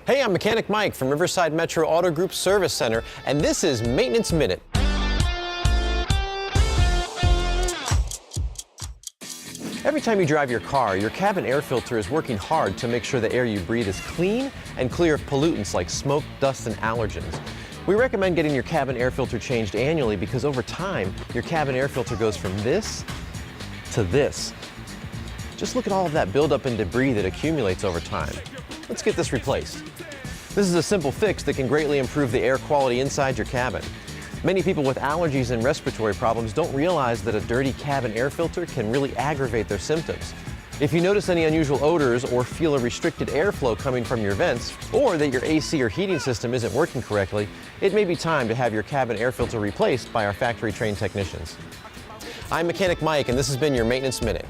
Hey, I'm Mechanic Mike from Riverside Metro Auto Group Service Center, and this is Maintenance Minute. Every time you drive your car, your cabin air filter is working hard to make sure the air you breathe is clean and clear of pollutants like smoke, dust, and allergens. We recommend getting your cabin air filter changed annually because over time, your cabin air filter goes from this to this. Just look at all of that buildup and debris that accumulates over time. Let's get this replaced. This is a simple fix that can greatly improve the air quality inside your cabin. Many people with allergies and respiratory problems don't realize that a dirty cabin air filter can really aggravate their symptoms. If you notice any unusual odors or feel a restricted airflow coming from your vents, or that your AC or heating system isn't working correctly, it may be time to have your cabin air filter replaced by our factory-trained technicians. I'm Mechanic Mike, and this has been your Maintenance Minute.